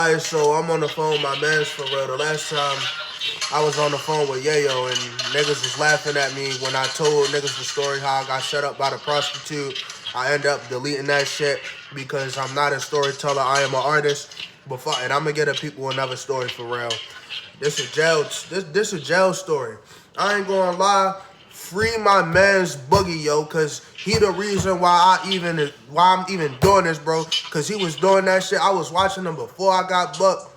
Alright, so I'm on the phone with my mans for real. The last time I was on the phone with Yayo and niggas was laughing at me when I told niggas the story how I got set up by the prostitute. I end up deleting that shit because I'm not a storyteller. I am an artist. And I'm gonna get the people another story for real. This a jail story. I ain't gonna lie. Free my man's Boogie, yo, cause he the reason why I'm even doing this, bro. Cause he was doing that shit. I was watching him before I got bucked.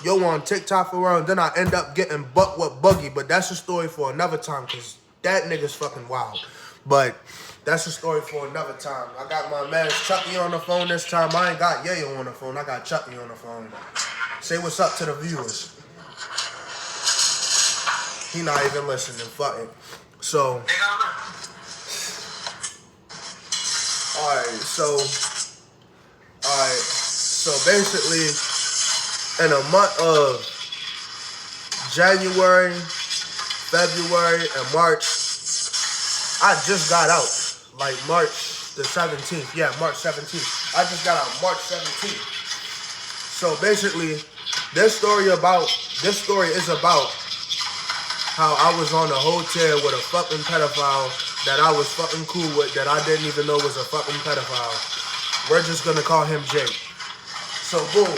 Yo on TikTok for real, and then I end up getting bucked with Boogie. But that's a story for another time, cause that nigga's fucking wild. But that's a story for another time. I got my man Chucky on the phone this time. I ain't got Yayo on the phone. I got Chucky on the phone. Say what's up to the viewers. He not even listening. Fuck it. So, so basically, in a month of January, February, and March, I just got out. Like March the 17th. Yeah, March 17th. I just got out March 17th. So basically, this story is about how I was on a hotel with a fucking pedophile that I was fucking cool with that I didn't even know was a fucking pedophile. We're just gonna call him Jake. So boom.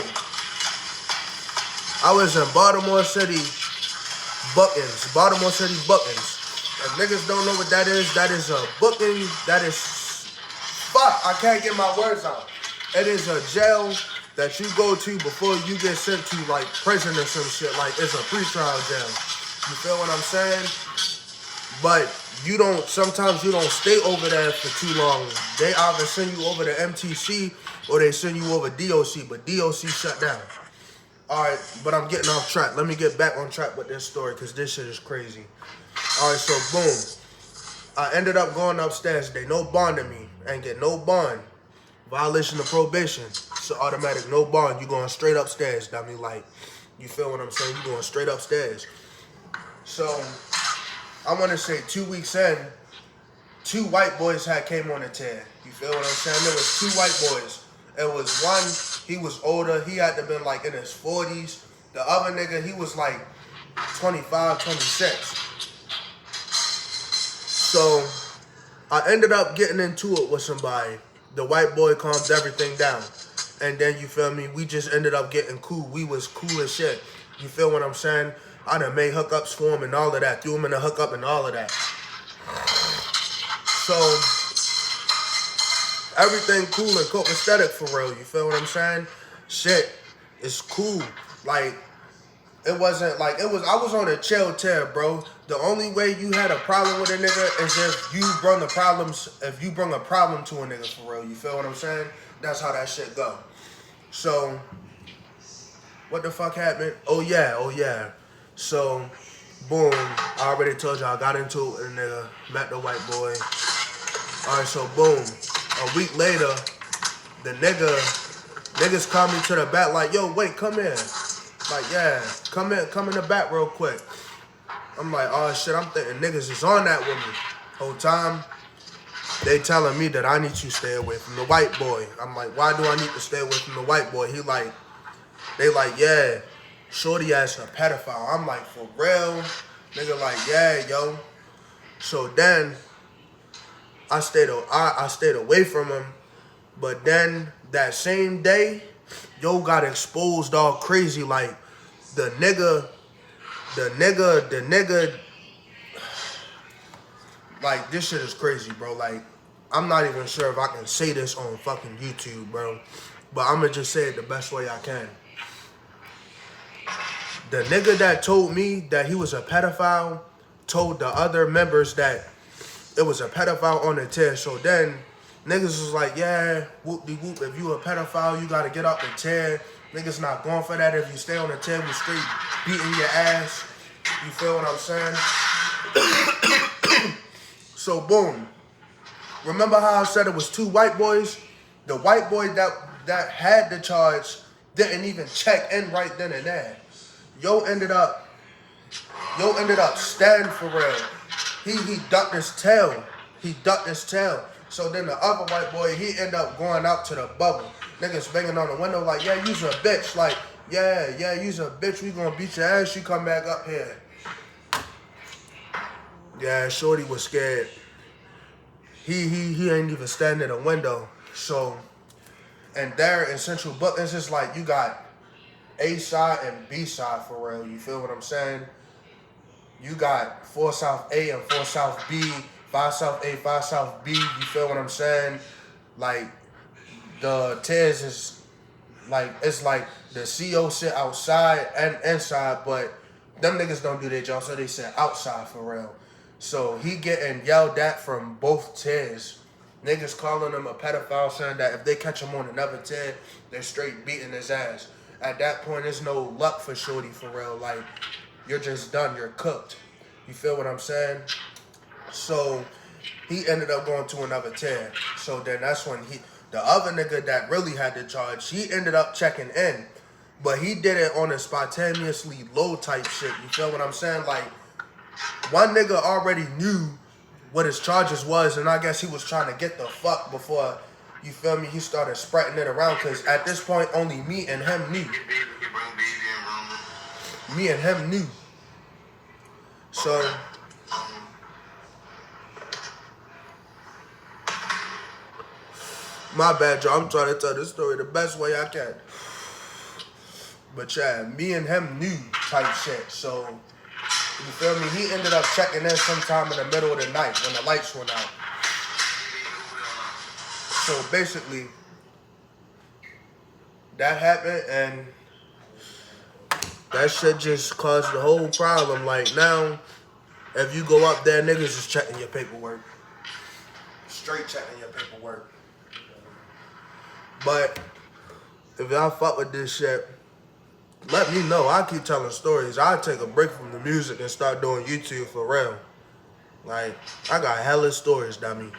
I was in Baltimore City Bookings. If niggas don't know what that is a booking. That is, fuck, I can't get my words out. It is a jail that you go to before you get sent to like prison or some shit. Like it's a pre-trial jail. You feel what I'm saying? But sometimes you don't stay over there for too long. They either send you over to MTC or they send you over DOC, but DOC shut down. Alright, but I'm getting off track. Let me get back on track with this story because this shit is crazy. Alright, so boom. I ended up going upstairs. They no bonding me. Ain't get no bond. Violation of probation. So automatic no bond. You going straight upstairs. I mean, like, you feel what I'm saying? You going straight upstairs. So, I want to say 2 weeks in, 2 white boys had came on the tear. You feel what I'm saying? There was 2 white boys. It was one, he was older. He had to been like in his 40s. The other nigga, he was like 25, 26. So, I ended up getting into it with somebody. The white boy calms everything down. And then, you feel me, we just ended up getting cool. We was cool as shit. You feel what I'm saying? I done made hookups for him and all of that. Threw him in a hookup and all of that. So, everything cool and copacetic for real. You feel what I'm saying? Shit, it's cool. Like, it wasn't like, I was on a chill tear, bro. The only way you had a problem with a nigga is if you bring a problem to a nigga for real. You feel what I'm saying? That's how that shit go. So, what the fuck happened? Oh yeah. So, boom, I already told you I got into it with a nigga, met the white boy. Alright, so boom. A week later, the niggas called me to the back like, yo, wait, come in. Like, yeah, come in the back real quick. I'm like, oh shit, I'm thinking niggas is on that with me. Whole time, they telling me that I need to stay away from the white boy. I'm like, why do I need to stay away from the white boy? They like, yeah, shorty ass a pedophile. I'm like, for real? Nigga like, yeah, yo. So then, I stayed away from him. But then, that same day, yo got exposed all crazy. Like, the nigga, like, this shit is crazy, bro. Like, I'm not even sure if I can say this on fucking YouTube, bro. But I'm gonna just say it the best way I can. The nigga that told me that he was a pedophile told the other members that it was a pedophile on the tear. So then, niggas was like, yeah, whoop-de-whoop, if you a pedophile, you gotta get off the tear. Niggas not going for that. If you stay on the tear, we straight beating your ass. You feel what I'm saying? So, boom. Remember how I said it was 2 white boys? The white boy that had the charge didn't even check in right then and there. Yo ended up standing for real. He ducked his tail. So then the other white boy, he ended up going out to the bubble. Niggas banging on the window like, yeah, you's a bitch. Like, Yeah, you's a bitch. We gonna beat your ass. You come back up here. Yeah, Shorty was scared. He ain't even stand in a window. So, and there in Central Book, it's just like you got A side and B side for real. You feel what I'm saying? You got 4 South A and 4 South B, 5 South A, 5 South B. You feel what I'm saying? Like the Tez is like it's like the CO sit outside and inside, but them niggas don't do their job, so they sit outside for real. So he getting yelled at from both Tez. Niggas calling him a pedophile, saying that if they catch him on another Ted, they're straight beating his ass. At that point, there's no luck for Shorty for real. Like, you're just done. You're cooked. You feel what I'm saying? So he ended up going to another Ted. So then that's when the other nigga that really had the charge, he ended up checking in. But he did it on a spontaneously low type shit. You feel what I'm saying? Like, one nigga already knew what his charges was, and I guess he was trying to get the fuck before, you feel me, he started spreading it around, because at this point, only me and him knew. Me and him knew. So, my bad, y'all. I'm trying to tell this story the best way I can. But yeah, me and him knew type shit. So, you feel me? He ended up checking in sometime in the middle of the night when the lights went out. So basically, that happened, and that shit just caused the whole problem. Like, now, if you go up there, niggas is checking your paperwork. Straight checking your paperwork. But if y'all fuck with this shit, let me know. I keep telling stories. I'll take a break from the music and start doing YouTube for real. Like, I got hella stories, dummy.